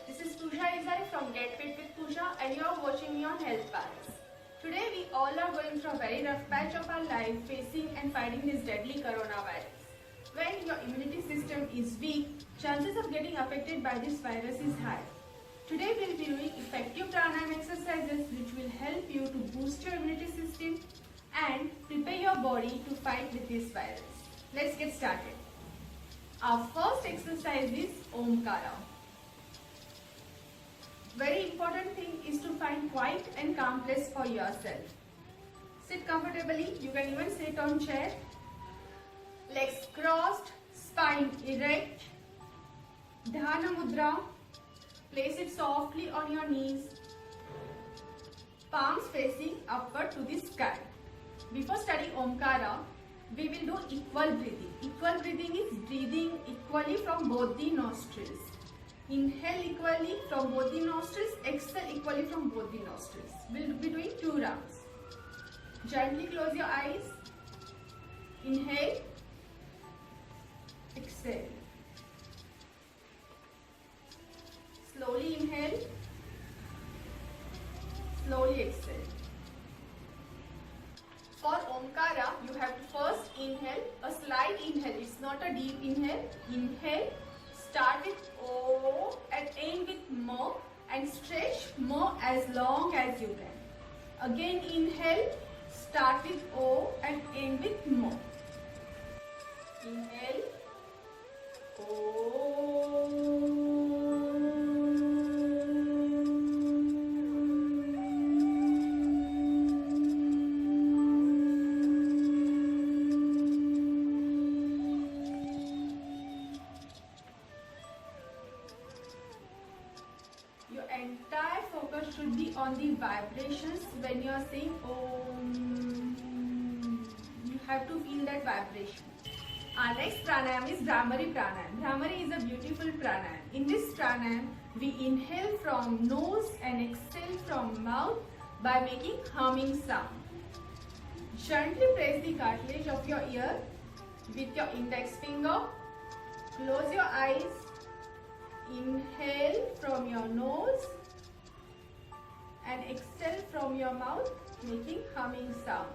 This is Pooja Izai from Get Fit with Pooja and you are watching me on Health Balance. Today we all are going through a very rough patch of our life facing and fighting this deadly coronavirus. When your immunity system is weak, chances of getting affected by this virus is high. Today we will be doing effective pranayama exercises which will help you to boost your immunity system and prepare your body to fight with this virus. Let's get started. Our first exercise is Omkara. Very important thing is to find quiet and calm place for yourself. Sit comfortably. You can even sit on chair. Legs crossed, spine erect. Dhyana Mudra. Place it softly on your knees. Palms facing upward to the sky. Before studying Omkara, we will do equal breathing. Equal breathing is breathing equally from both the nostrils. Inhale equally from both the nostrils, exhale equally from both the nostrils. We will be doing 2 rounds. Gently close your eyes. Inhale, exhale. Slowly inhale, slowly exhale. For Omkara, you have to first inhale, a slight inhale. It's not a deep inhale. Inhale. Start with O and end with Mo and stretch Mo as long as you can. Again inhale, start with O and end with Mo. Inhale, O. Your entire focus should be on the vibrations when you are saying Om. You have to feel that vibration. Our next pranayam is Bhramari pranayam. Bhramari is a beautiful pranayam. In this pranayam, we inhale from nose and exhale from mouth by making humming sound. Gently press the cartilage of your ear with your index finger. Close your eyes. Inhale from your nose and exhale from your mouth, making humming sound.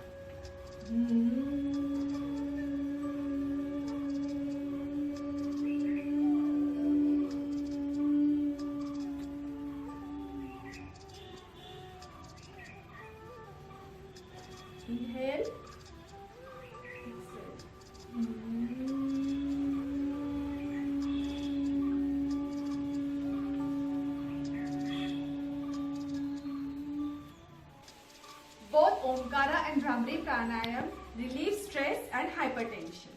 Inhale, exhale. Both Omkara and Bhramari pranayam relieve stress and hypertension.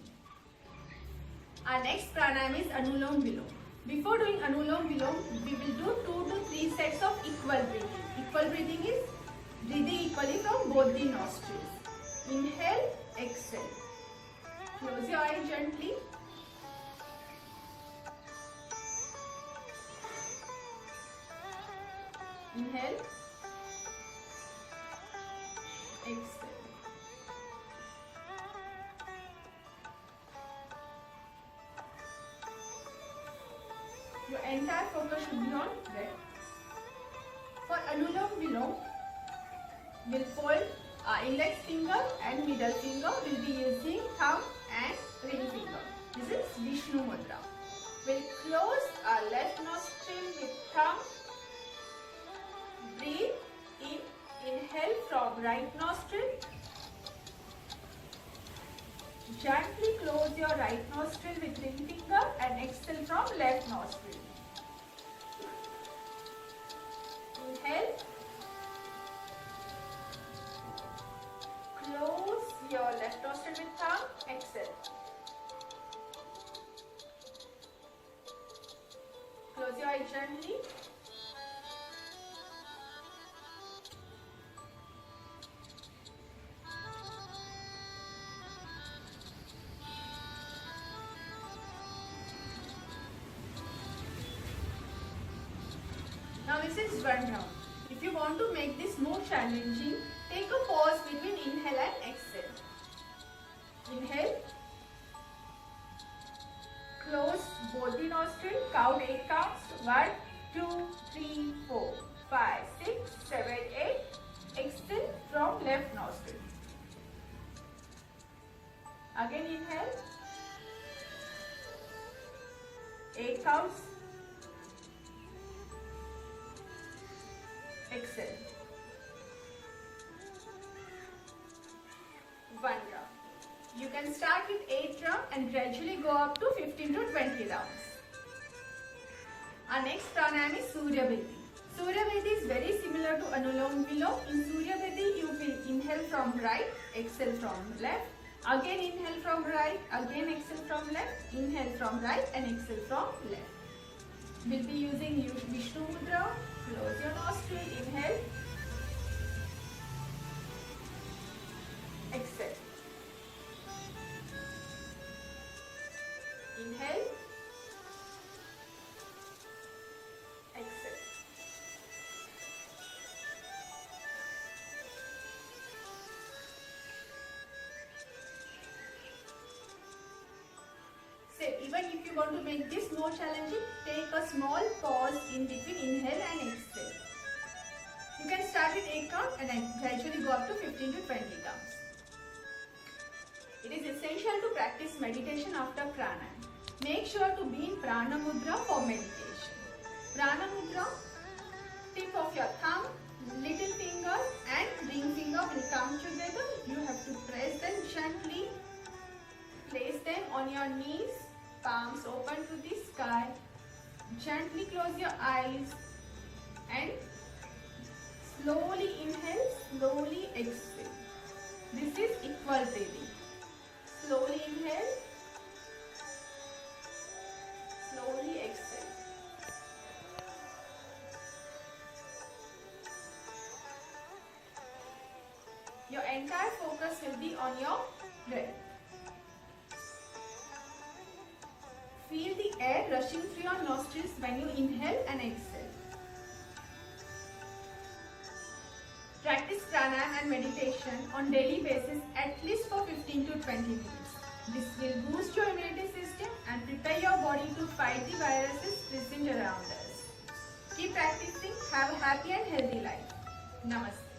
Our next pranayam is Anulom Vilom. Before doing Anulom Vilom, we will do 2 to 3 sets of equal breathing. Equal breathing is breathing equally from both the nostrils. Inhale, exhale. Close your eyes gently. Inhale, exhale. Your entire focus should be on breath. For Anulom Vilom, we'll fold our index finger and middle finger. We'll be using thumb and ring finger. This is Vishnu Mudra. We'll close our left nostril with thumb. Breathe in. Inhale from right nostril. Gently close your right nostril with ring finger and exhale from left nostril. Inhale. Close your left nostril with thumb. Exhale. Close your eyes gently. Now this is 1 round. If you want to make this more challenging, take a pause between inhale and exhale. Inhale. Close both the nostrils. Count 8 counts. 1, 2, 3, 4, 5, 6, 7, 8. Exhale from left nostril. Again inhale. 8 counts. Exhale. 1 round. You can start with 8 rounds and gradually go up to 15 to 20 rounds. Our next pranayama is Surya Bhedi. Surya Bhedi is very similar to Anulom Vilom. In Surya Bhedi, you will inhale from right, exhale from left. Again inhale from right, again exhale from left, inhale from right and exhale from left. We'll be using Vishnu Mudra. Close your nostril, inhale. Exhale. Inhale. Exhale. So even if you want to make this more challenging, take a small pause in between inhale and exhale. You can start with 8 count and then gradually go up to 15 to 20 counts. It is essential to practice meditation after pranayama. Make sure to be in prana mudra for meditation. Prana mudra, tip of your thumb, little finger and ring finger will come together. You have to press them gently. Place them on your knees, palms open to the sky. Gently close your eyes and slowly inhale, slowly exhale. This is equal breathing. Slowly inhale, slowly exhale. Your entire focus will be on your breath. Feel the air rushing through your nostrils when you inhale and exhale. Practice pranayama and meditation on daily basis at least for 15 to 20 minutes. This will boost your immunity system and prepare your body to fight the viruses present around us. Keep practicing. Have a happy and healthy life. Namaste.